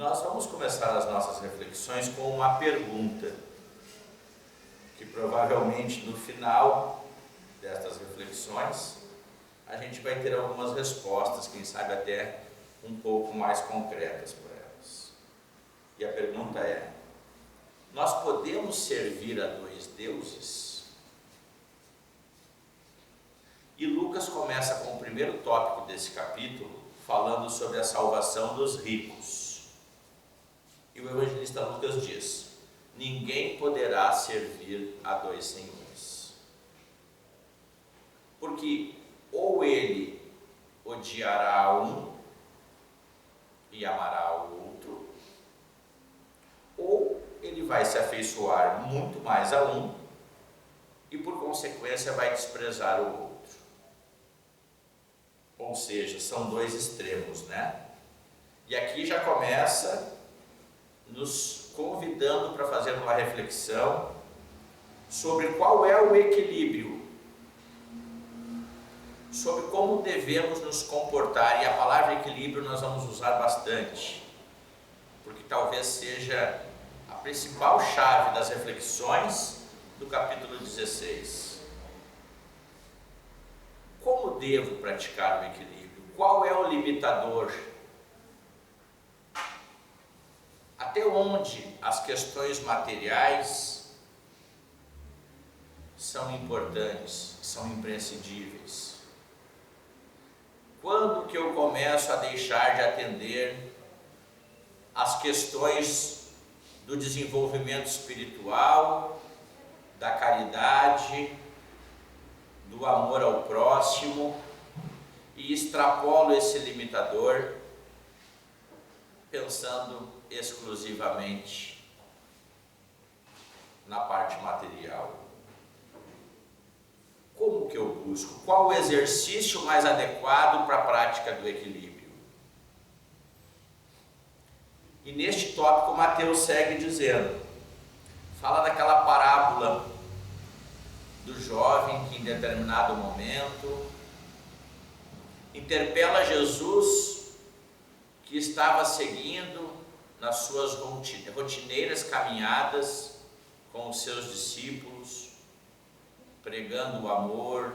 Nós vamos começar as nossas reflexões com uma pergunta, que provavelmente no final destas reflexões a gente vai ter algumas respostas, quem sabe até um pouco mais concretas por elas. E a pergunta é: nós podemos servir a dois deuses? E Lucas começa com o primeiro tópico desse capítulo, falando sobre a salvação dos ricos. E o evangelista Lucas diz: ninguém poderá servir a dois senhores. Porque ou ele odiará um e amará o outro, ou ele vai se afeiçoar muito mais a um e por consequência vai desprezar o outro. Ou seja, são dois extremos, né? E aqui já começa nos convidando para fazer uma reflexão sobre qual é o equilíbrio, sobre como devemos nos comportar. E a palavra equilíbrio nós vamos usar bastante, porque talvez seja a principal chave das reflexões do capítulo 16. Como devo praticar o equilíbrio? Qual é o limitador? Até onde as questões materiais são importantes, são imprescindíveis? Quando que eu começo a deixar de atender às questões do desenvolvimento espiritual, da caridade, do amor ao próximo e extrapolo esse limitador pensando exclusivamente na parte material? Como que eu busco? Qual o exercício mais adequado para a prática do equilíbrio? E neste tópico Mateus segue dizendo, fala daquela parábola do jovem que em determinado momento interpela Jesus, que estava seguindo nas suas rotineiras caminhadas com os seus discípulos, pregando o amor,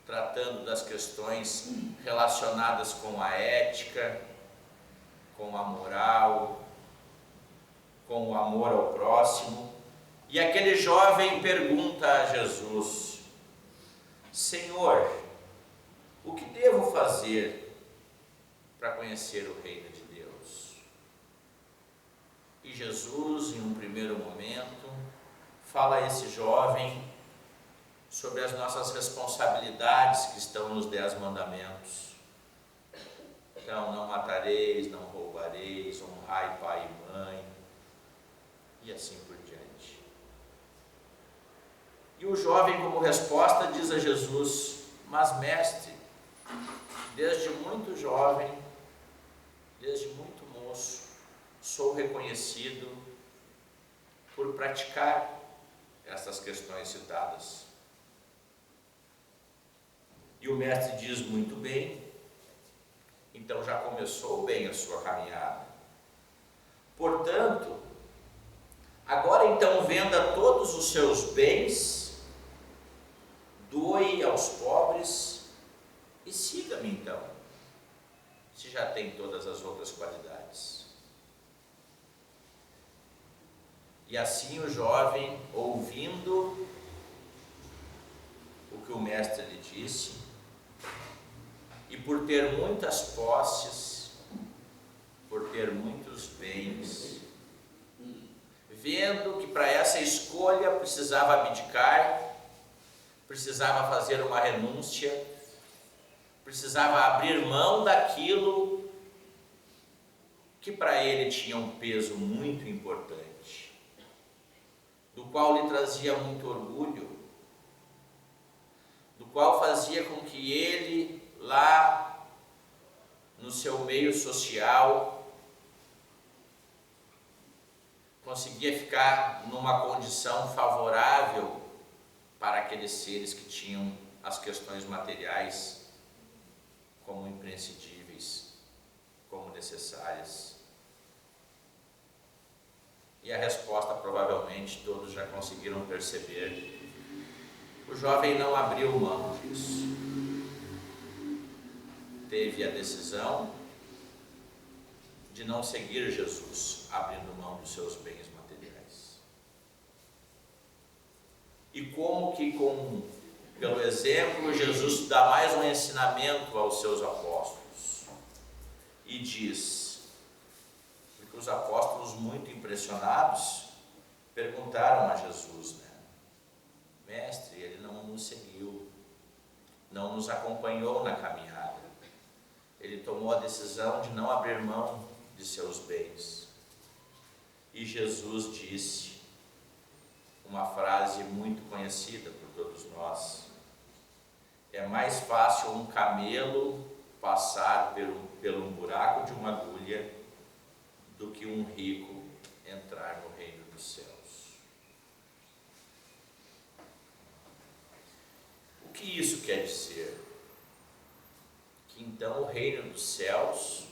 tratando das questões relacionadas com a ética, com a moral, com o amor ao próximo. E aquele jovem pergunta a Jesus: Senhor, o que devo fazer para conhecer o reino de Deus? E Jesus, em um primeiro momento, fala a esse jovem sobre as nossas responsabilidades que estão nos 10 mandamentos. Então, não matareis, não roubareis, honrai pai e mãe, e assim por diante. E o jovem, como resposta, diz a Jesus: mas mestre, desde muito jovem, desde muito moço, sou reconhecido por praticar essas questões citadas. E o mestre diz: muito bem, então já começou bem a sua caminhada. Portanto, agora então venda todos os seus bens, doe aos pobres e siga-me então, se já tem todas as outras qualidades. E assim o jovem, ouvindo o que o mestre lhe disse, e por ter muitas posses, por ter muitos bens, vendo que para essa escolha precisava abdicar, precisava fazer uma renúncia, precisava abrir mão daquilo que para ele tinha um peso muito importante, do qual lhe trazia muito orgulho, do qual fazia com que ele, lá no seu meio social, conseguia ficar numa condição favorável para aqueles seres que tinham as questões materiais como imprescindíveis, como necessárias. E a resposta provavelmente todos já conseguiram perceber. O jovem não abriu mão disso. Teve a decisão de não seguir Jesus, abrindo mão dos seus bens materiais. E como que pelo exemplo, Jesus dá mais um ensinamento aos seus apóstolos e diz, porque os apóstolos, muito impressionados, perguntaram a Jesus, Mestre, ele não nos seguiu, não nos acompanhou na caminhada, ele tomou a decisão de não abrir mão de seus bens. E Jesus disse uma frase muito conhecida por todos nós: é mais fácil um camelo passar pelo buraco de uma agulha do que um rico entrar no reino dos céus. O que isso quer dizer? Que então o reino dos céus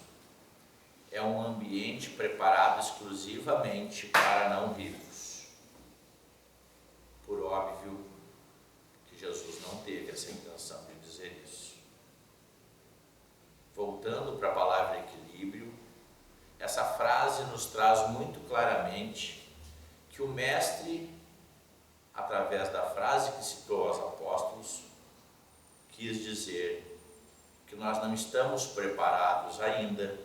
é um ambiente preparado exclusivamente para não ricos. Por óbvio que Jesus não teve essa intenção de dizer isso. Voltando para a palavra equilíbrio, essa frase nos traz muito claramente que o Mestre, através da frase que citou aos apóstolos, quis dizer que nós não estamos preparados ainda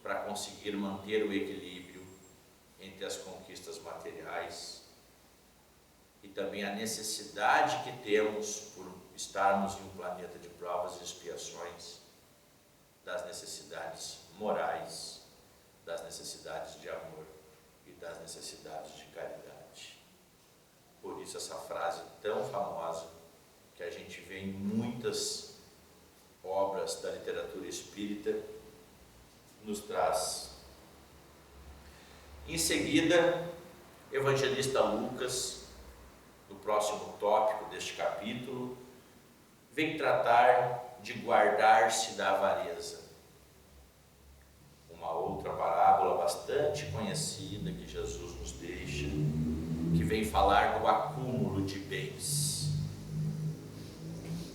para conseguir manter o equilíbrio entre as conquistas materiais e também a necessidade que temos por estarmos em um planeta de provas e expiações, das necessidades morais, das necessidades de amor e das necessidades de caridade. Por isso essa frase tão famosa que a gente vê em muitas obras da literatura espírita nos traz. Em seguida, evangelista Lucas, no próximo tópico deste capítulo, vem tratar de guardar-se da avareza. Uma outra parábola bastante conhecida que Jesus nos deixa, que vem falar do acúmulo de bens.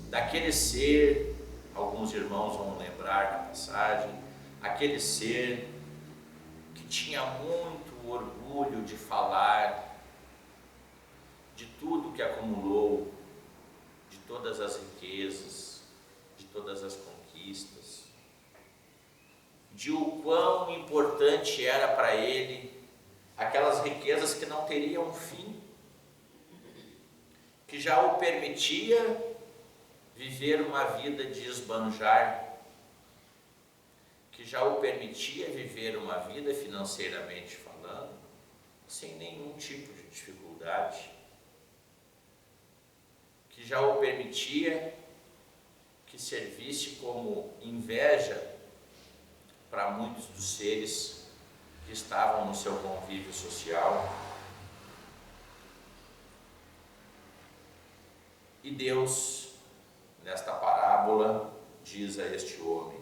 Daquele ser, alguns irmãos vão lembrar na passagem, aquele ser que tinha muito orgulho de falar de tudo que acumulou, de todas as riquezas, de todas as conquistas, de o quão importante era para ele aquelas riquezas que não teriam fim, que já o permitia viver uma vida de esbanjar, que já o permitia viver uma vida financeiramente falando, sem nenhum tipo de dificuldade, que já o permitia que servisse como inveja para muitos dos seres que estavam no seu convívio social. E Deus, nesta parábola, diz a este homem: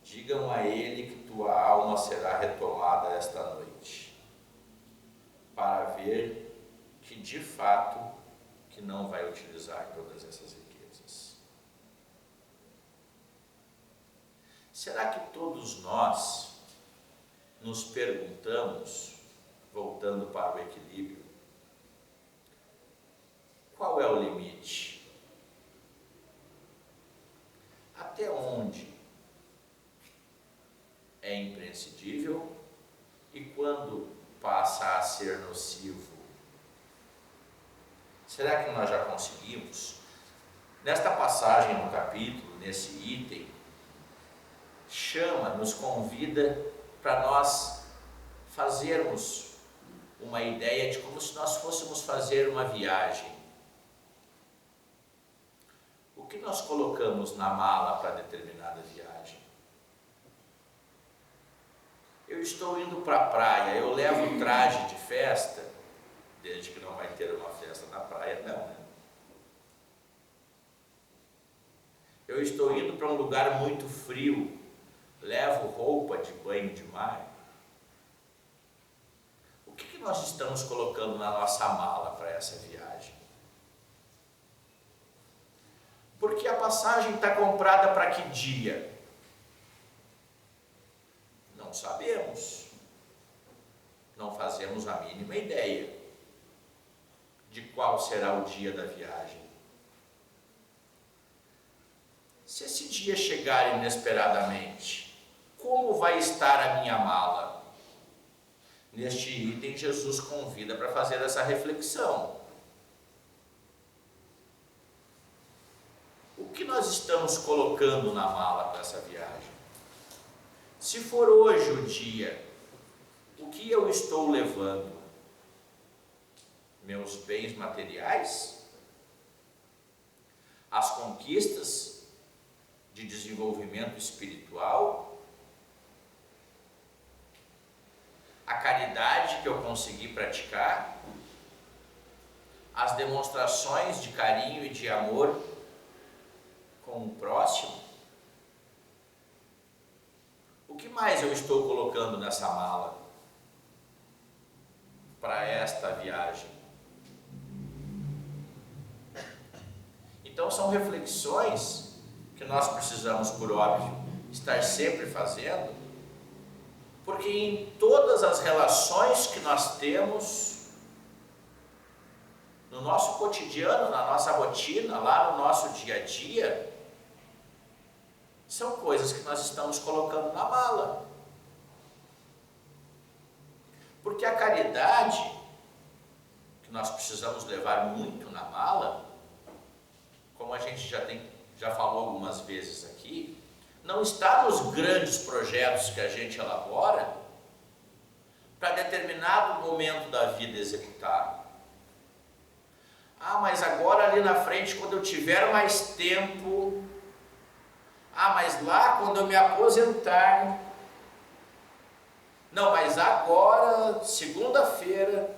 digam a ele que tua alma será retomada esta noite, para ver que de fato que não vai utilizar todas essas riquezas. Será que todos nós nos perguntamos, voltando para o equilíbrio, qual é o limite? Até onde é imprescindível e quando passa a ser nocivo? Será que nós já conseguimos? Nesta passagem no capítulo, nesse item, nos convida para nós fazermos uma ideia de como se nós fôssemos fazer uma viagem. O que nós colocamos na mala para determinada viagem? Eu estou indo para a praia, eu levo traje de festa, desde que não vai ter uma festa na praia, não, né? Eu estou indo para um lugar muito frio, levo roupa de banho de mar. nós estamos colocando na nossa mala para essa viagem? Porque a passagem está comprada para que dia? Não sabemos. Não fazemos a mínima ideia de qual será o dia da viagem. Se esse dia chegar inesperadamente, como vai estar a minha mala? Neste item, Jesus convida para fazer essa reflexão. O que nós estamos colocando na mala para essa viagem? Se for hoje o dia, o que eu estou levando? Meus bens materiais? As conquistas de desenvolvimento espiritual? A caridade que eu consegui praticar? As demonstrações de carinho e de amor com o próximo? O que mais eu estou colocando nessa mala para esta viagem? Então são reflexões que nós precisamos, por óbvio, estar sempre fazendo, porque em todas as relações que nós temos, no nosso cotidiano, na nossa rotina, lá no nosso dia a dia, são coisas que nós estamos colocando na mala. Porque a caridade, que nós precisamos levar muito na mala, como a gente já falou algumas vezes aqui, não está nos grandes projetos que a gente elabora para determinado momento da vida executar. Ah, mas agora ali na frente, quando eu tiver mais tempo, mas lá quando eu me aposentar, não, mas agora, segunda-feira.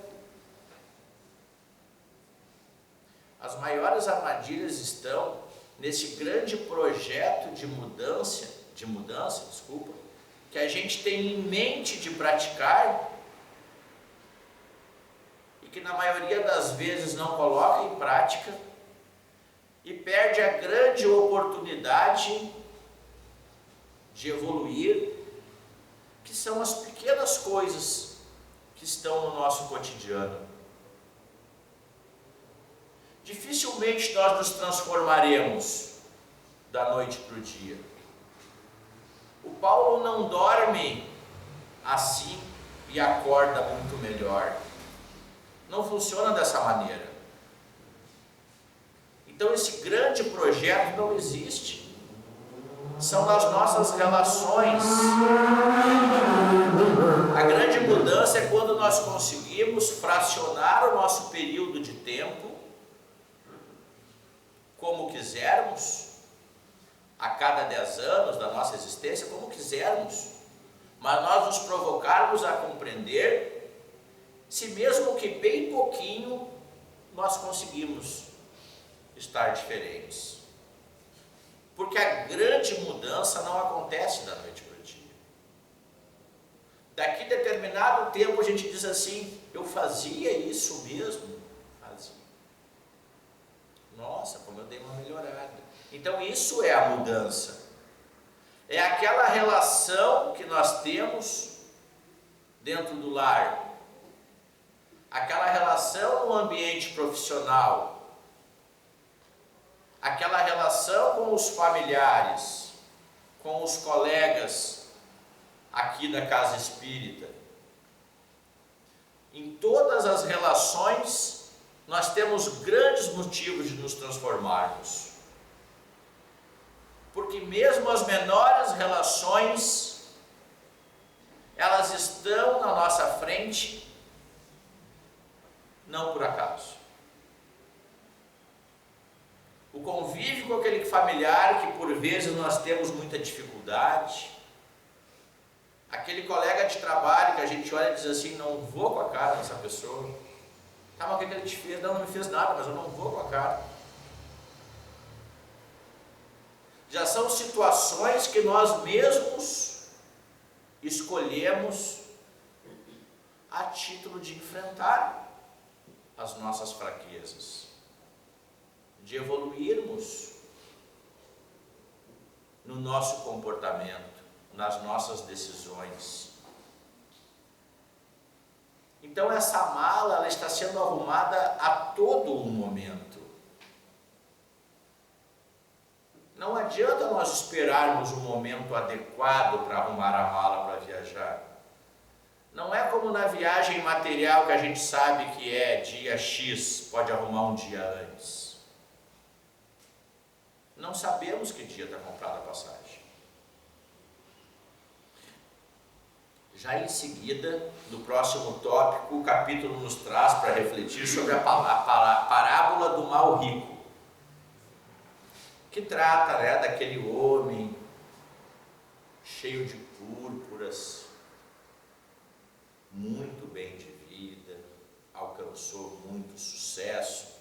As maiores armadilhas estão nesse grande projeto de mudança, que a gente tem em mente de praticar e que na maioria das vezes não coloca em prática e perde a grande oportunidade de evoluir, que são as pequenas coisas que estão no nosso cotidiano. Dificilmente nós nos transformaremos da noite para o dia. O Paulo não dorme assim e acorda muito melhor. Não funciona dessa maneira. Então esse grande projeto não existe. São nas nossas relações. A grande mudança é quando nós conseguimos fracionar o nosso período de tempo como quisermos, a cada 10 anos da nossa existência, como quisermos, mas nós nos provocarmos a compreender se mesmo que bem pouquinho nós conseguimos estar diferentes. Porque a grande mudança não acontece da noite para o dia. Daqui a determinado tempo a gente diz assim, eu fazia isso mesmo? Fazia. Nossa, como eu dei uma melhorada. Então isso é a mudança. É aquela relação que nós temos dentro do lar. Aquela relação no ambiente profissional. Aquela relação com os familiares, com os colegas aqui da casa espírita. Em todas as relações nós temos grandes motivos de nos transformarmos. Porque mesmo as menores relações, elas estão na nossa frente, não por acaso. O convívio com aquele familiar que por vezes nós temos muita dificuldade, aquele colega de trabalho que a gente olha e diz assim, não vou com a cara dessa pessoa. Tá, mas o que ele te fez? Não me fez nada, mas eu não vou com a cara. Já são situações que nós mesmos escolhemos. a título de enfrentar as nossas fraquezas, de evoluirmos no nosso comportamento, nas nossas decisões. Então essa mala, ela está sendo arrumada a todo um momento. Não adianta nós esperarmos um momento adequado para arrumar a mala para viajar. Não é como na viagem material que a gente sabe que é dia X, pode arrumar um dia antes. Não sabemos que dia está comprada a passagem. Já em seguida, no próximo tópico, o capítulo nos traz para refletir sobre a parábola do mal rico, que trata, daquele homem cheio de púrpuras, muito bem de vida, alcançou muito sucesso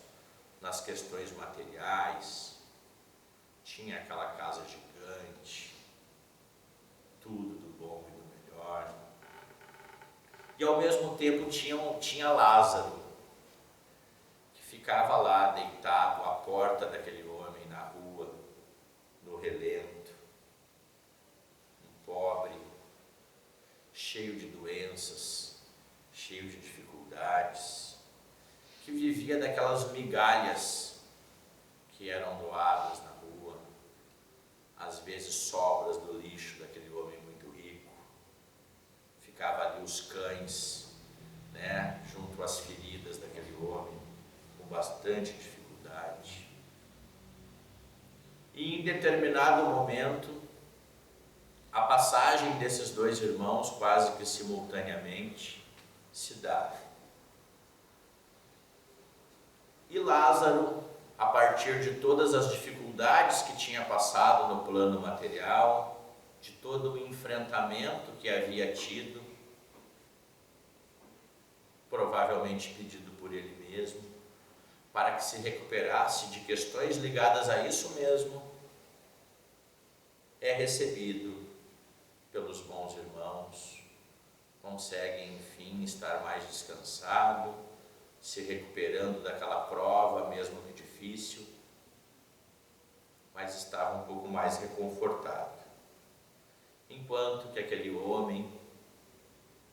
nas questões materiais, tinha aquela casa gigante, tudo do bom e do melhor, e ao mesmo tempo tinha Lázaro, que ficava lá deitado à porta daquele homem na rua, no relento, um pobre, cheio de doenças, cheio de dificuldades, que vivia daquelas migalhas que eram doadas na rua, às vezes sobras do lixo daquele homem muito rico. Ficava ali os cães, junto às feridas daquele homem, com bastante dificuldade. E em determinado momento, a passagem desses dois irmãos, quase que simultaneamente, se dá. E Lázaro, a partir de todas as dificuldades que tinha passado no plano material, de todo o enfrentamento que havia tido, provavelmente pedido por ele mesmo, para que se recuperasse de questões ligadas a isso mesmo, é recebido pelos bons irmãos, consegue enfim estar mais descansado, se recuperando daquela prova, mesmo que difícil, mas estava um pouco mais reconfortado. Enquanto que aquele homem,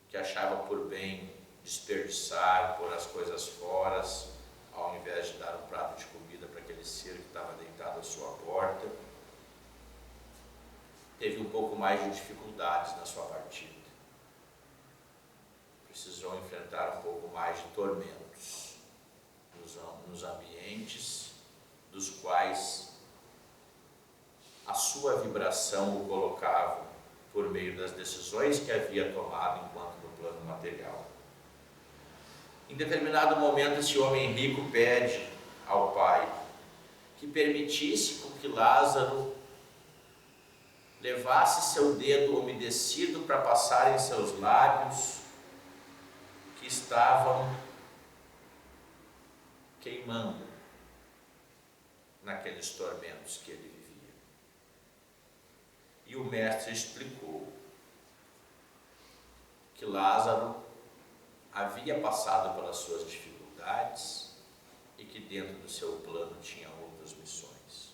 que achava por bem desperdiçar, pôr as coisas fora, ao invés de dar um prato de comida para aquele ser que estava deitado à sua porta, teve um pouco mais de dificuldades na sua partida. Precisou enfrentar um pouco mais de tormentos nos ambientes dos quais a sua vibração o colocava por meio das decisões que havia tomado enquanto no plano material. Em determinado momento, esse homem rico pede ao pai que permitisse com que Lázaro levasse seu dedo umedecido para passar em seus lábios, que estavam queimando naqueles tormentos que ele vivia. E o mestre explicou que Lázaro havia passado pelas suas dificuldades e que dentro do seu plano tinha outras missões.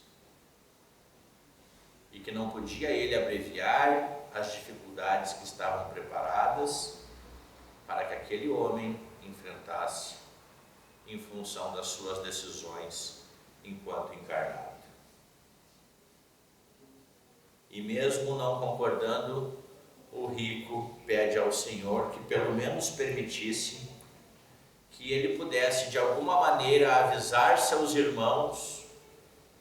E que não podia ele abreviar as dificuldades que estavam preparadas para que aquele homem enfrentasse em função das suas decisões enquanto encarnado. E mesmo não concordando, o rico pede ao Senhor que pelo menos permitisse que ele pudesse de alguma maneira avisar seus irmãos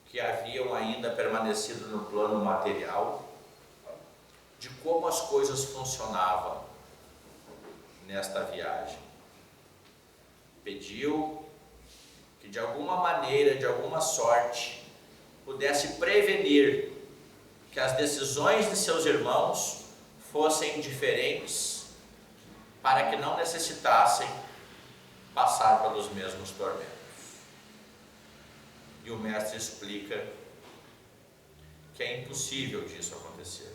que haviam ainda permanecido no plano material de como as coisas funcionavam nesta viagem. Pediu que de alguma maneira, de alguma sorte, pudesse prevenir que as decisões de seus irmãos fossem diferentes, para que não necessitassem passar pelos mesmos tormentos. E o mestre explica que é impossível disso acontecer,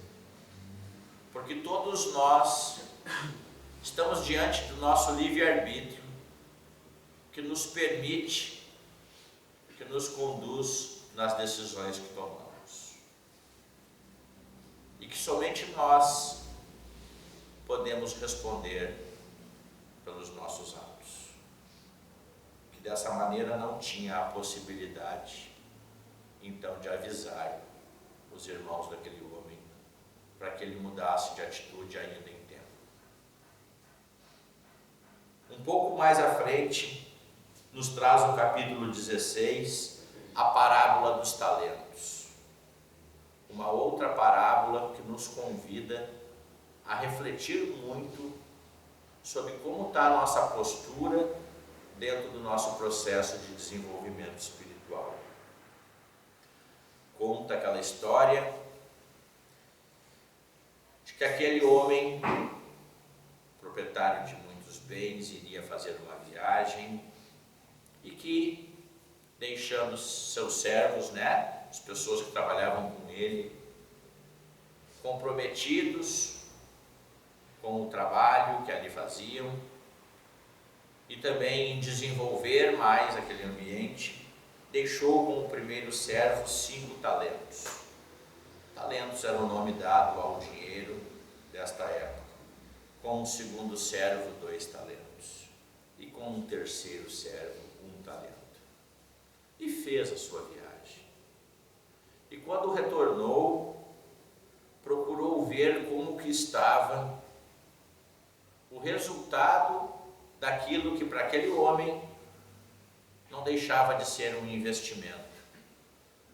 porque todos nós estamos diante do nosso livre-arbítrio, que nos permite, que nos conduz nas decisões que tomamos. E que somente nós podemos responder pelos nossos atos. Que dessa maneira não tinha a possibilidade, então, de avisar os irmãos daquele homem, para que ele mudasse de atitude ainda em tempo. Um pouco mais à frente, nos traz o capítulo 16, a parábola dos talentos. Uma outra parábola que nos convida a refletir muito sobre como está a nossa postura dentro do nosso processo de desenvolvimento espiritual. Conta aquela história de que aquele homem, proprietário de muitos bens, iria fazer uma viagem e que, deixando seus servos, as pessoas que trabalhavam com ele, comprometidos com o trabalho que ali faziam e também em desenvolver mais aquele ambiente, deixou com o primeiro servo 5 talentos. Talentos era o nome dado ao dinheiro desta época. Com o segundo servo, 2 talentos. E com o terceiro servo, 1 talento. E fez a sua viagem. E quando retornou, procurou ver como que estava o resultado daquilo que para aquele homem não deixava de ser um investimento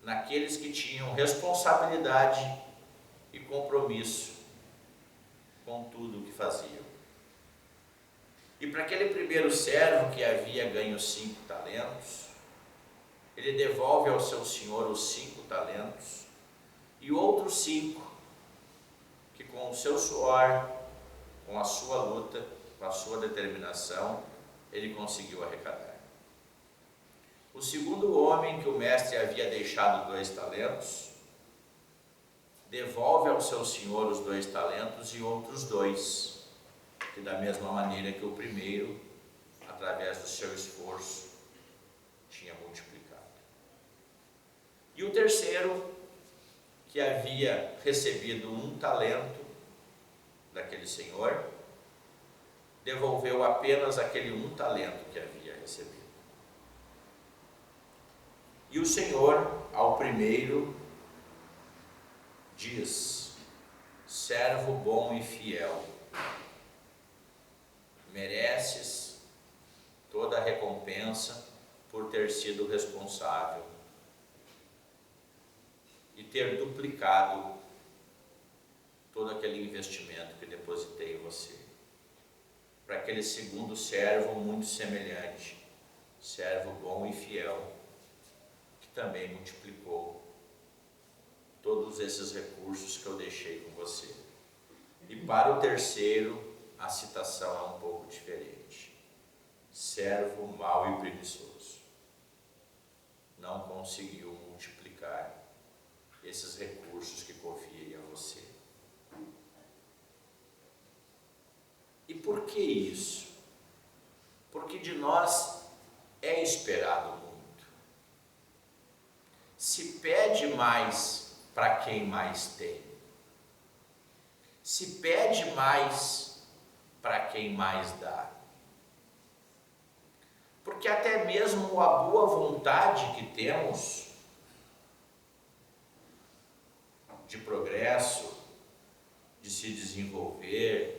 naqueles que tinham responsabilidade e compromisso com tudo o que faziam. E para aquele primeiro servo que havia ganho 5 talentos, ele devolve ao seu senhor os 5 talentos e outros 5 que com o seu suor, com a sua luta, com a sua determinação, ele conseguiu arrecadar. O segundo homem que o mestre havia deixado 2 talentos, devolve ao seu senhor os 2 talentos e outros 2, que da mesma maneira que o primeiro, através do seu esforço, tinha multiplicado. E o terceiro, que havia recebido 1 talento daquele senhor, devolveu apenas aquele 1 talento que havia recebido. E o Senhor, ao primeiro, diz: servo bom e fiel, mereces toda a recompensa por ter sido responsável e ter duplicado todo aquele investimento que depositei em você. Para aquele segundo servo muito semelhante, servo bom e fiel, também multiplicou todos esses recursos que eu deixei com você. E para o terceiro, a citação é um pouco diferente. Servo mau e preguiçoso, não conseguiu multiplicar esses recursos que confiei a você. E por que isso? Porque de nós é esperado muito. Se pede mais para quem mais tem. Se pede mais para quem mais dá. Porque até mesmo a boa vontade que temos de progresso, de se desenvolver,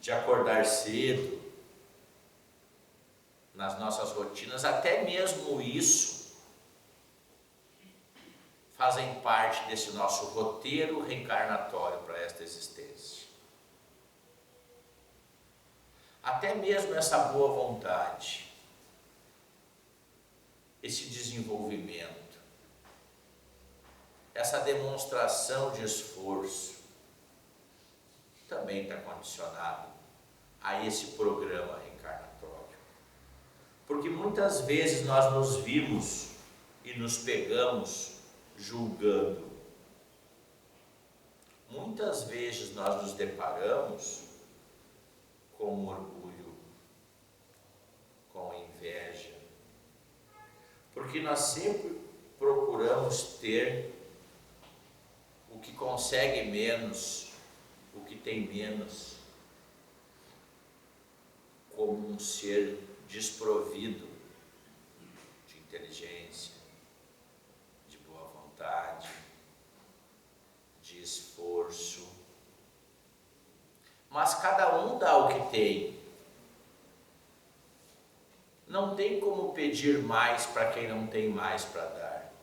de acordar cedo, nas nossas rotinas, até mesmo isso fazem parte desse nosso roteiro reencarnatório para esta existência. Até mesmo essa boa vontade, esse desenvolvimento, essa demonstração de esforço, também está condicionado a esse programa reencarnatório. Porque muitas vezes nós nos vimos e nos pegamos julgando muitas vezes nós nos deparamos com orgulho, com inveja, porque nós sempre procuramos ter o que consegue menos, o que tem menos, como um ser desprovido de inteligência, de boa vontade, de esforço. Mas cada um dá o que tem. Não tem como pedir mais para quem não tem mais para dar.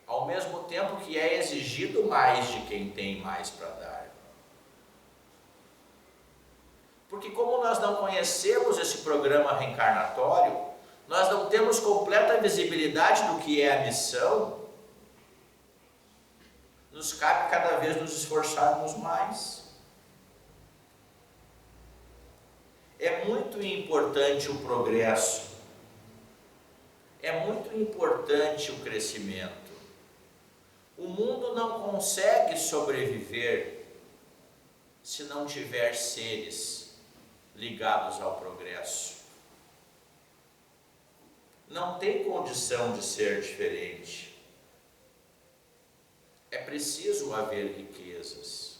Ao mesmo tempo que é exigido mais de quem tem mais para dar. Porque como nós não conhecemos esse programa reencarnatório, nós não temos completa visibilidade do que é a missão, nos cabe cada vez nos esforçarmos mais. É muito importante o progresso, é muito importante o crescimento. O mundo não consegue sobreviver se não tiver seres ligados ao progresso. Não tem condição de ser diferente. É preciso haver riquezas.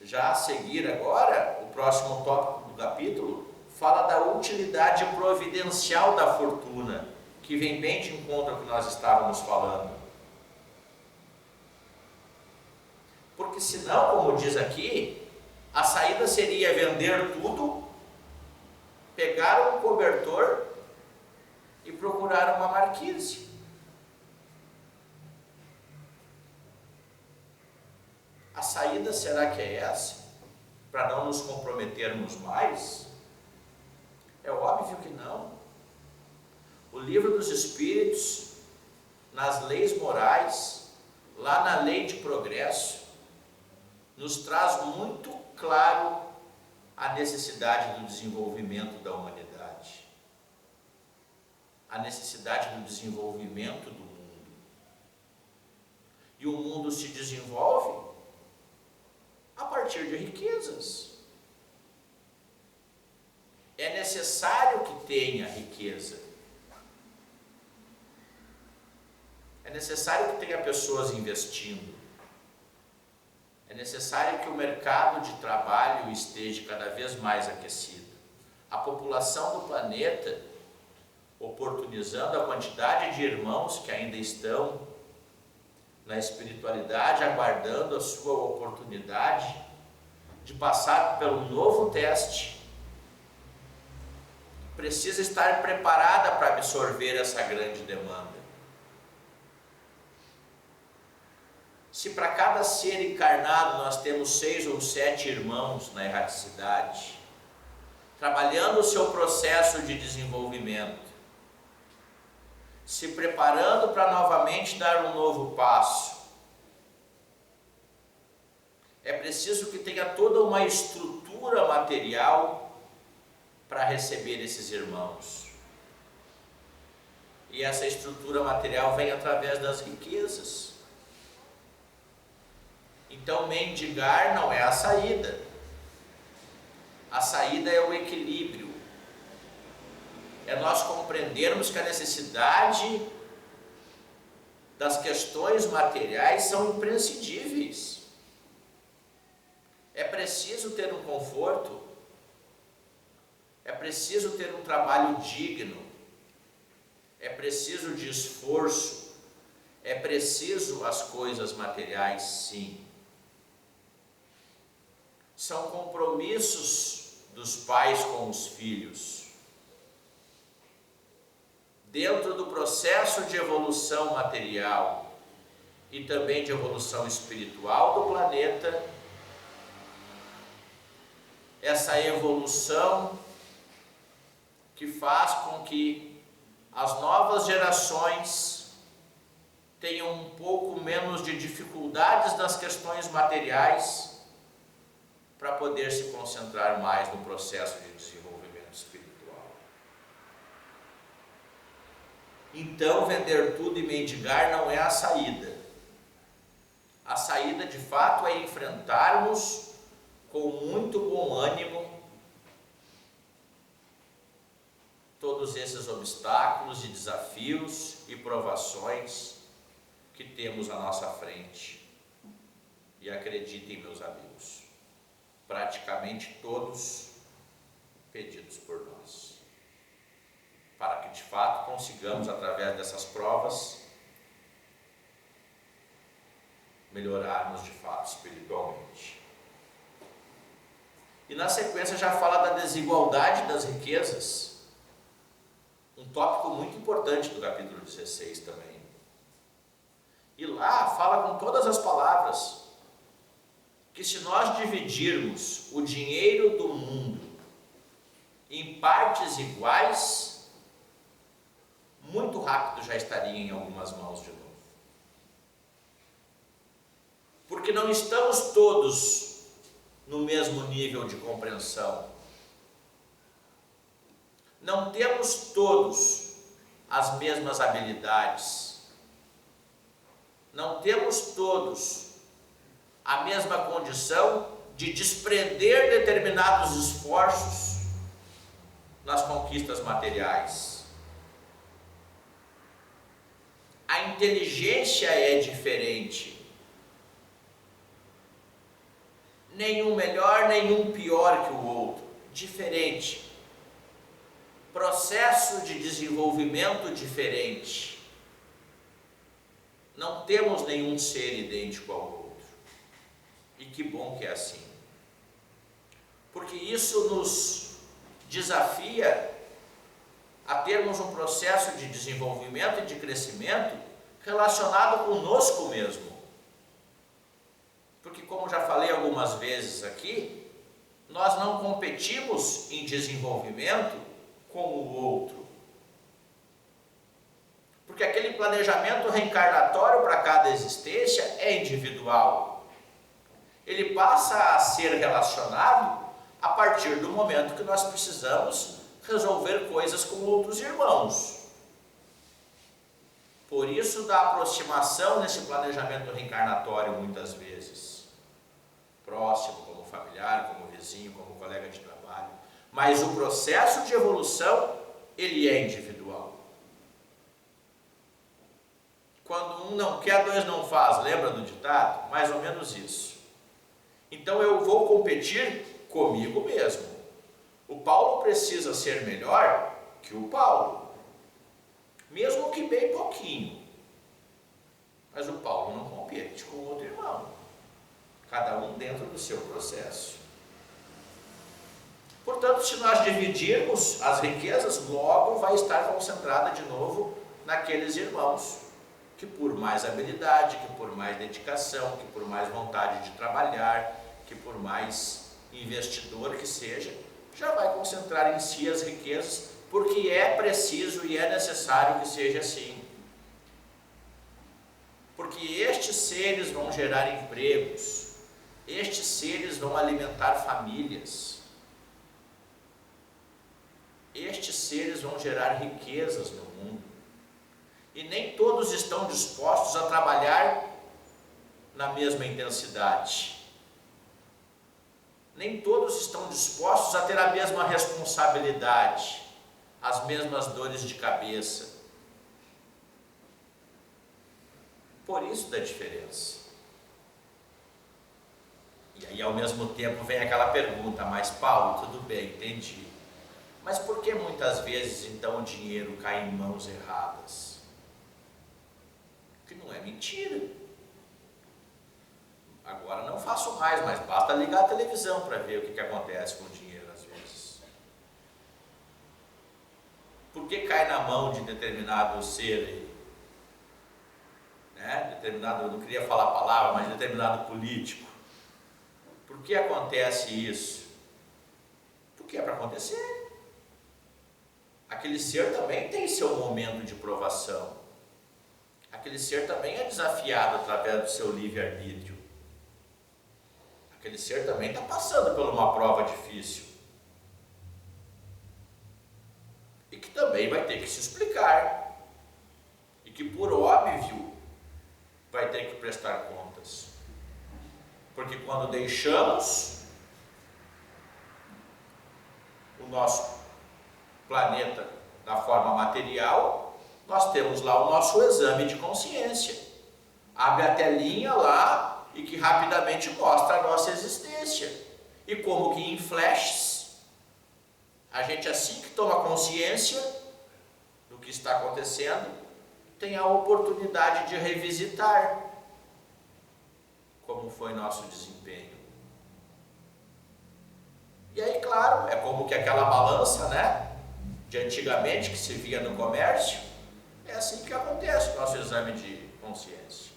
Já a seguir agora, o próximo tópico do capítulo fala da utilidade providencial da fortuna, que vem bem de encontro ao que nós estávamos falando. Porque senão, como diz aqui, a saída seria vender tudo, pegar um cobertor e procurar uma marquise. A saída será que é essa? Para não nos comprometermos mais? É óbvio que não. O Livro dos Espíritos, nas leis morais, lá na lei de progresso, nos traz muito claro a necessidade do desenvolvimento da humanidade, a necessidade do desenvolvimento do mundo. E o mundo se desenvolve a partir de riquezas. É necessário que tenha riqueza. É necessário que tenha pessoas investindo. É necessário que o mercado de trabalho esteja cada vez mais aquecido. A população do planeta, oportunizando a quantidade de irmãos que ainda estão na espiritualidade, aguardando a sua oportunidade de passar pelo novo teste, precisa estar preparada para absorver essa grande demanda. Se para cada ser encarnado nós temos 6 ou 7 irmãos na erraticidade, trabalhando o seu processo de desenvolvimento, se preparando para novamente dar um novo passo, é preciso que tenha toda uma estrutura material para receber esses irmãos. E essa estrutura material vem através das riquezas. Então, mendigar não é a saída. A saída é o equilíbrio. É nós compreendermos que a necessidade das questões materiais são imprescindíveis. É preciso ter um conforto, é preciso ter um trabalho digno, é preciso de esforço, é preciso as coisas materiais, sim. São compromissos dos pais com os filhos. Dentro do processo de evolução material e também de evolução espiritual do planeta, essa evolução que faz com que as novas gerações tenham um pouco menos de dificuldades nas questões materiais, para poder se concentrar mais no processo de desenvolvimento espiritual. Então, vender tudo e mendigar não é a saída. A saída de fato é enfrentarmos com muito bom ânimo todos esses obstáculos e desafios e provações que temos à nossa frente. E acreditem, meus amigos, praticamente todos pedidos por nós, para que de fato consigamos, através dessas provas, melhorarmos de fato espiritualmente. E na sequência já fala da desigualdade das riquezas, um tópico muito importante do capítulo 16 também. E lá fala com todas as palavras que se nós dividirmos o dinheiro do mundo em partes iguais, muito rápido já estaria em algumas mãos de novo. Porque não estamos todos no mesmo nível de compreensão. Não temos todos as mesmas habilidades. Não temos todos a mesma condição de desprender determinados esforços nas conquistas materiais. A inteligência é diferente. Nenhum melhor, nenhum pior que o outro. Diferente. Processo de desenvolvimento diferente. Não temos nenhum ser idêntico ao outro. E que bom que é assim. Porque isso nos desafia a termos um processo de desenvolvimento e de crescimento relacionado conosco mesmo. Porque, como já falei algumas vezes aqui, nós não competimos em desenvolvimento com o outro. Porque aquele planejamento reencarnatório para cada existência é individual. Ele passa a ser relacionado a partir do momento que nós precisamos resolver coisas com outros irmãos. Por isso da aproximação nesse planejamento reencarnatório muitas vezes. Próximo, como familiar, como vizinho, como colega de trabalho. Mas o processo de evolução, ele é individual. Quando um não quer, dois não faz. Lembra do ditado? Mais ou menos isso. Então eu vou competir comigo mesmo. O Paulo precisa ser melhor que o Paulo. Mesmo que bem pouquinho. Mas o Paulo não compete com o outro irmão. Cada um dentro do seu processo. Portanto, se nós dividirmos as riquezas, logo vai estar concentrada de novo naqueles irmãos que por mais habilidade, que por mais dedicação, que por mais vontade de trabalhar, que por mais investidor que seja, já vai concentrar em si as riquezas, porque é preciso e é necessário que seja assim. Porque estes seres vão gerar empregos, estes seres vão alimentar famílias, estes seres vão gerar riquezas no mundo. E nem todos estão dispostos a trabalhar na mesma intensidade. Nem todos estão dispostos a ter a mesma responsabilidade, as mesmas dores de cabeça. Por isso da diferença. E aí ao mesmo tempo vem aquela pergunta, mas Paulo, tudo bem, entendi. Mas por que muitas vezes então o dinheiro cai em mãos erradas? Que não é mentira. Agora não faço mais, mas basta ligar a televisão para ver o que acontece com o dinheiro às vezes. Por que cai na mão de determinado ser aí? Determinado, eu não queria falar a palavra, mas determinado político. Por que acontece isso? Porque é para acontecer. Aquele ser também tem seu momento de provação. Aquele ser também é desafiado através do seu livre-arbítrio. Aquele ser também está passando por uma prova difícil. E que também vai ter que se explicar. E que, por óbvio, vai ter que prestar contas. Porque quando deixamos o nosso planeta da forma material, nós temos lá o nosso exame de consciência. Abre a telinha lá e que rapidamente mostra a nossa existência. E como que em flashes, a gente assim que toma consciência do que está acontecendo, tem a oportunidade de revisitar como foi nosso desempenho. E aí, claro, é como que aquela balança, né, de antigamente que se via no comércio, é assim que acontece o nosso exame de consciência.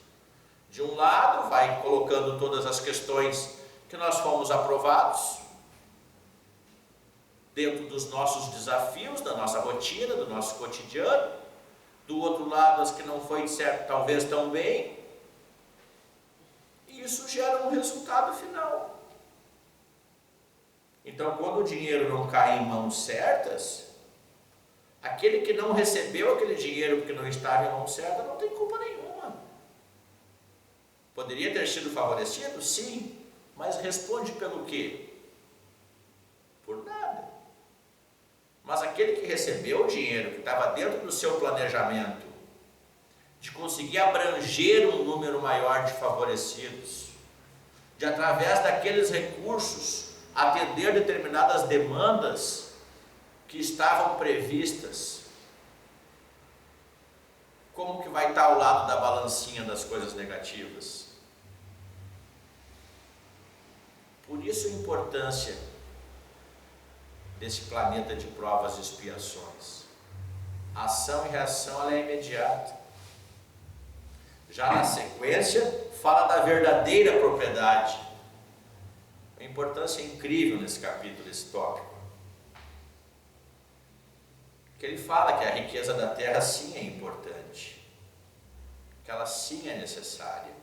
De um lado, vai colocando todas as questões que nós fomos aprovados, dentro dos nossos desafios, da nossa rotina, do nosso cotidiano. Do outro lado, as que não foi certo, talvez tão bem. E isso gera um resultado final. Então, quando o dinheiro não cai em mãos certas, aquele que não recebeu aquele dinheiro porque não estava em mãos certas não tem culpa nenhuma. Poderia ter sido favorecido? Sim. Mas responde pelo quê? Por nada. Mas aquele que recebeu o dinheiro, que estava dentro do seu planejamento, de conseguir abranger um número maior de favorecidos, de através daqueles recursos atender determinadas demandas que estavam previstas, como que vai estar ao lado da balancinha das coisas negativas? Por isso a importância desse planeta de provas e expiações. A ação e reação ela é imediata. Já na sequência, fala da verdadeira propriedade. A importância é incrível nesse capítulo, esse tópico. Que ele fala que a riqueza da terra sim é importante, que ela sim é necessária,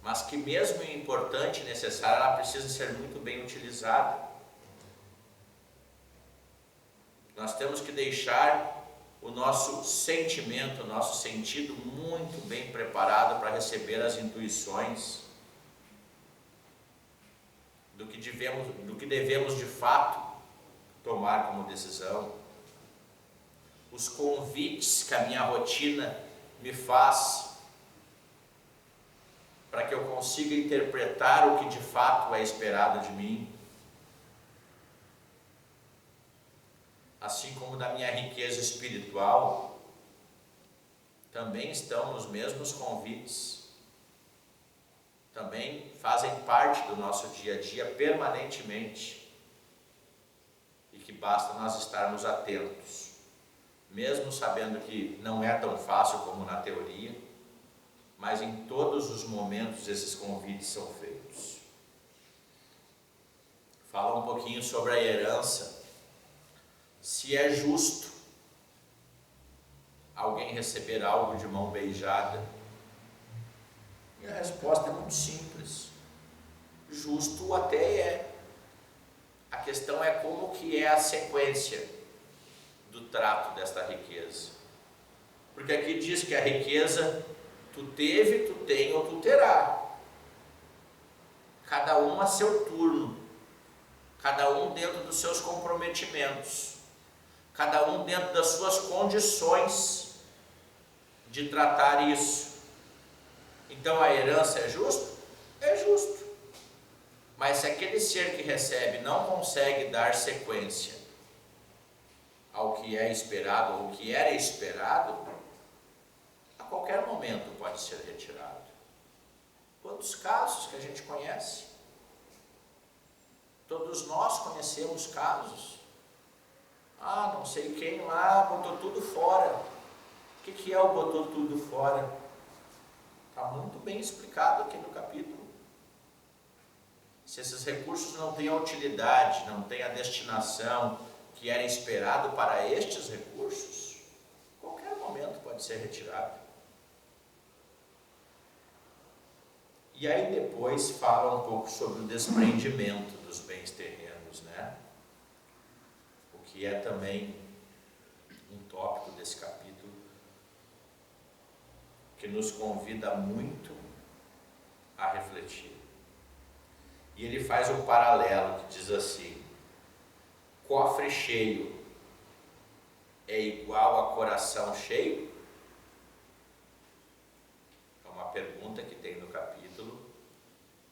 mas que mesmo importante e necessária, ela precisa ser muito bem utilizada. Nós temos que deixar o nosso sentimento, o nosso sentido muito bem preparado para receber as intuições do que devemos de fato tomar como decisão. Os convites que a minha rotina me faz para que eu consiga interpretar o que de fato é esperado de mim. Assim como da minha riqueza espiritual, também estão nos mesmos convites, também fazem parte do nosso dia a dia permanentemente, e que basta nós estarmos atentos, mesmo sabendo que não é tão fácil como na teoria, mas em todos os momentos esses convites são feitos. Fala um pouquinho sobre a herança. Se é justo alguém receber algo de mão beijada? E a resposta é muito simples. Justo até é. A questão é como que é a sequência do trato desta riqueza. Porque aqui diz que a riqueza tu teve, tu tem ou tu terá. Cada um a seu turno. Cada um dentro dos seus comprometimentos. Cada um dentro das suas condições de tratar isso. Então a herança é justo? É justo. Mas se aquele ser que recebe não consegue dar sequência ao que é esperado ou o que era esperado, a qualquer momento pode ser retirado. Quantos casos que a gente conhece? Todos nós conhecemos casos. Ah, não sei quem lá botou tudo fora. O que é o botou tudo fora? Está muito bem explicado aqui no capítulo. Se esses recursos não têm a utilidade, não têm a destinação que era esperado para estes recursos, qualquer momento pode ser retirado. E aí depois fala um pouco sobre o desprendimento dos bens terrenos, né? O que é também um tópico desse capítulo que nos convida muito a refletir. E ele faz um paralelo que diz assim: cofre cheio é igual a coração cheio? É uma pergunta que tem no capítulo,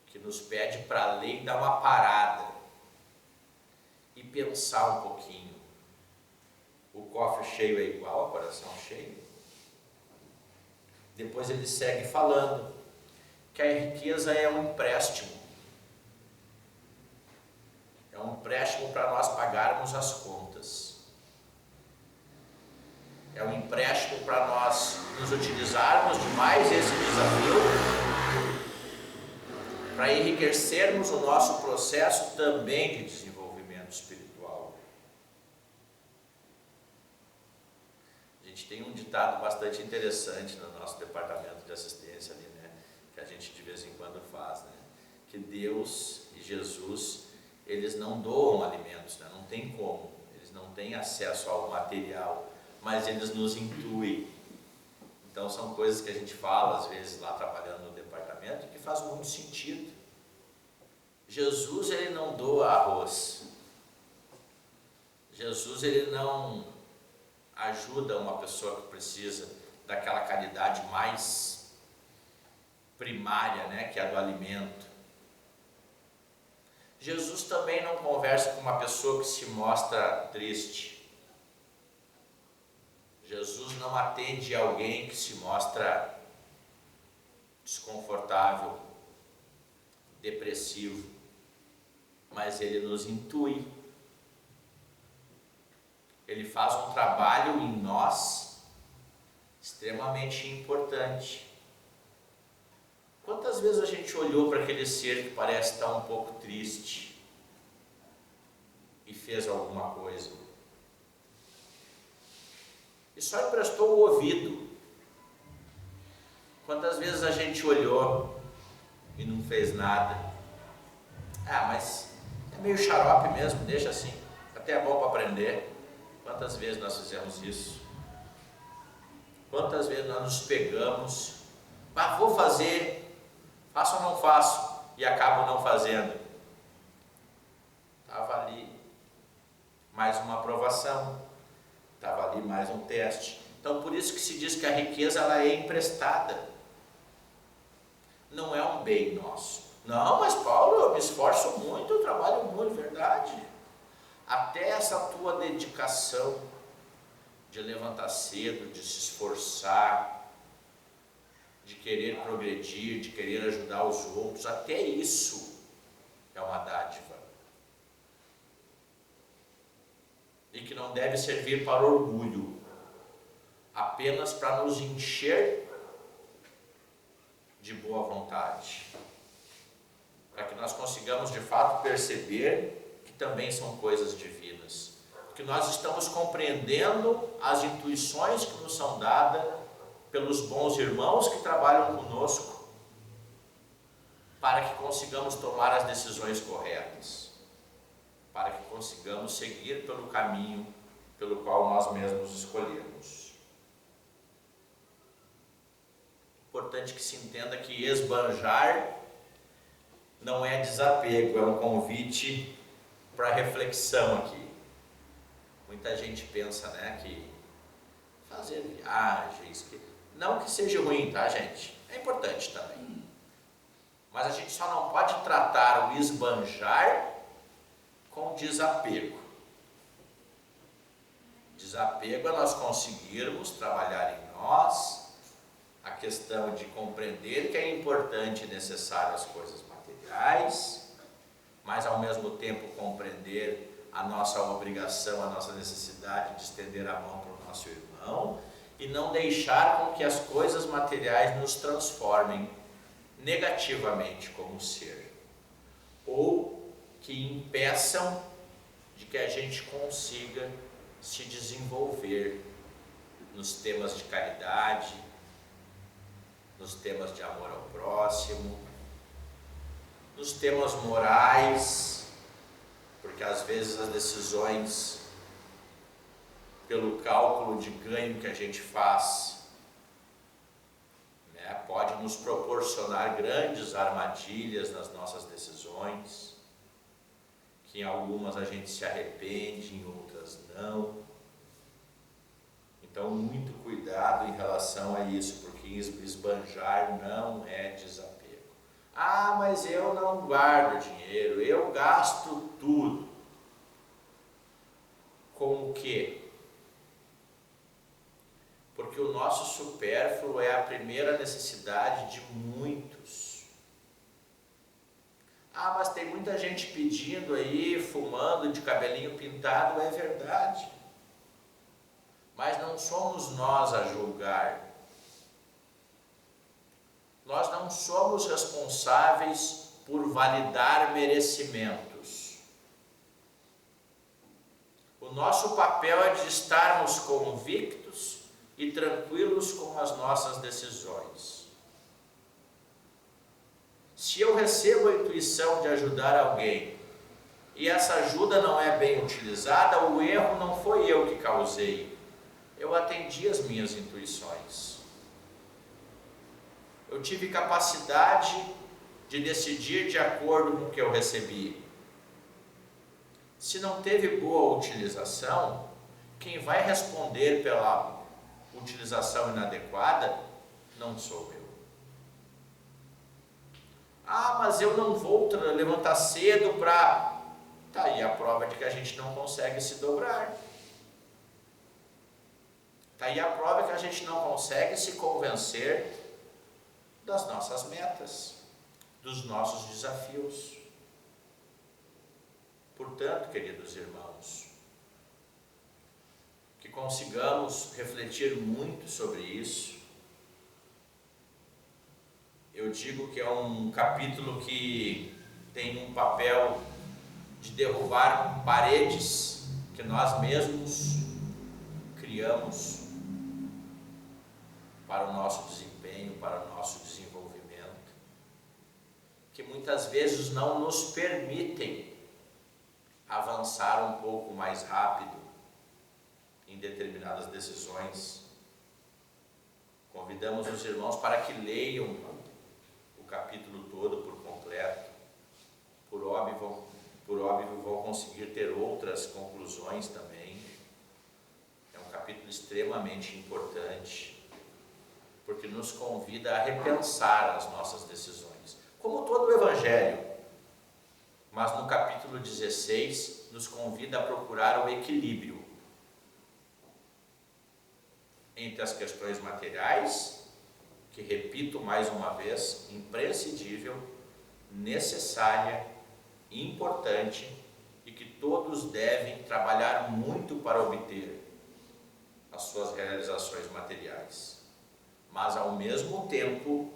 que nos pede para ler e dar uma parada e pensar um pouquinho. O cofre cheio é igual a coração cheio? Depois ele segue falando que a riqueza é um empréstimo. É um empréstimo para nós pagarmos as contas. É um empréstimo para nós nos utilizarmos de mais esse desafio, para enriquecermos o nosso processo também de desenvolvimento espiritual. A gente tem um ditado bastante interessante no nosso departamento de assistência ali, né? Que a gente de vez em quando faz, né? Que Deus e Jesus, eles não doam alimentos, né? Não tem como, eles não têm acesso ao material, mas eles nos intuem. Então são coisas que a gente fala às vezes lá trabalhando no departamento e que faz muito sentido. Jesus, ele não doa arroz. Jesus, ele não ajuda uma pessoa que precisa daquela caridade mais primária, né, que é a do alimento. Jesus também não conversa com uma pessoa que se mostra triste. Jesus não atende alguém que se mostra desconfortável, depressivo, mas ele nos intui. Ele faz um trabalho em nós extremamente importante. Quantas vezes a gente olhou para aquele ser que parece estar um pouco triste e fez alguma coisa? E só emprestou o ouvido. Quantas vezes a gente olhou e não fez nada? Ah, mas é meio xarope mesmo, deixa assim, até é bom para aprender. Quantas vezes nós fizemos isso? Quantas vezes nós nos pegamos, vou fazer, faço ou não faço, e acabo não fazendo? Estava ali mais uma aprovação, estava ali mais um teste. Então por isso que se diz que a riqueza ela é emprestada, não é um bem nosso. Não, mas Paulo, eu me esforço muito, eu trabalho muito, verdade. Até essa tua dedicação de levantar cedo, de se esforçar, de querer progredir, de querer ajudar os outros, até isso é uma dádiva. E que não deve servir para orgulho, apenas para nos encher de boa vontade, para que nós consigamos de fato perceber que também são coisas divinas, que nós estamos compreendendo as intuições que nos são dadas pelos bons irmãos que trabalham conosco, para que consigamos tomar as decisões corretas, para que consigamos seguir pelo caminho pelo qual nós mesmos escolhemos. Importante que se entenda que esbanjar não é desapego, é um convite para reflexão aqui. Muita gente pensa, né, que fazer viagens, não que seja ruim, tá, gente? É importante também. Mas a gente só não pode tratar o esbanjar com desapego. Desapego é nós conseguirmos trabalhar em nós a questão de compreender que é importante e necessário as coisas materiais, mas ao mesmo tempo compreender a nossa obrigação, a nossa necessidade de estender a mão para o nosso irmão e não deixar com que as coisas materiais nos transformem negativamente como ser, ou que impeçam de que a gente consiga se desenvolver nos temas de caridade, nos temas de amor ao próximo, nos temas morais, porque às vezes as decisões, pelo cálculo de ganho que a gente faz, né, Pode nos proporcionar grandes armadilhas nas nossas decisões, que em algumas a gente se arrepende, em outras não. Então, muito cuidado em relação a isso, porque esbanjar não é desapego. Mas eu não guardo dinheiro, eu gasto tudo. Com o quê? Porque o nosso supérfluo é a primeira necessidade de muitos. Mas tem muita gente pedindo aí, fumando, de cabelinho pintado, é verdade. Mas não somos nós a julgar. Nós não somos responsáveis por validar merecimentos. O nosso papel é de estarmos convictos e tranquilos com as nossas decisões. Se eu recebo a intuição de ajudar alguém e essa ajuda não é bem utilizada, o erro não foi eu que causei. Eu atendi as minhas intuições. Eu tive capacidade de decidir de acordo com o que eu recebi. Se não teve boa utilização, quem vai responder pela utilização inadequada não sou eu. Mas eu não vou levantar cedo para... Tá aí a prova de que a gente não consegue se dobrar. Tá aí a prova que a gente não consegue se convencer das nossas metas, dos nossos desafios. Portanto, queridos irmãos, que consigamos refletir muito sobre isso. Eu digo que é um capítulo que tem um papel de derrubar paredes que nós mesmos criamos para o nosso desempenho, para o nosso desenvolvimento, que muitas vezes não nos permitem avançar um pouco mais rápido em determinadas decisões. Convidamos os irmãos para que leiam o capítulo todo por completo. Por óbvio vão conseguir ter outras conclusões também. É um capítulo extremamente importante, porque nos convida a repensar as nossas decisões, como todo o Evangelho. Mas no capítulo 16 nos convida a procurar o equilíbrio entre as questões materiais, que, repito mais uma vez, imprescindível, necessária, importante, e que todos devem trabalhar muito para obter as suas realizações materiais, mas ao mesmo tempo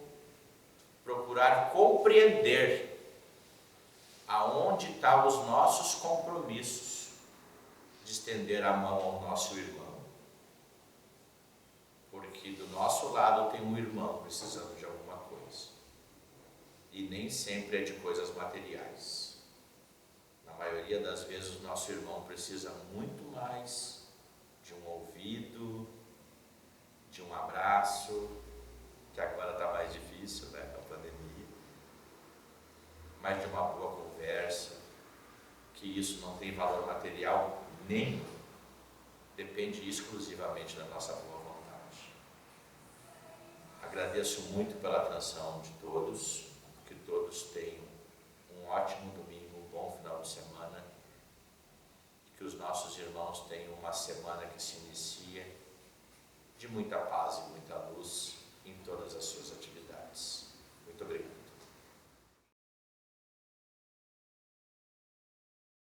procurar compreender aonde estão os nossos compromissos de estender a mão ao nosso irmão. Porque do nosso lado tem um irmão precisando de alguma coisa. E nem sempre é de coisas materiais. Na maioria das vezes o nosso irmão precisa muito mais de um ouvido, de um abraço, que agora está mais difícil, né, com a pandemia, mas de uma boa conversa, que isso não tem valor material nenhum, depende exclusivamente da nossa boa vontade. Agradeço muito pela atenção de todos, que todos tenham um ótimo domingo, um bom final de semana, que os nossos irmãos tenham uma semana que se inicia de muita paz e muita luz em todas as suas atividades.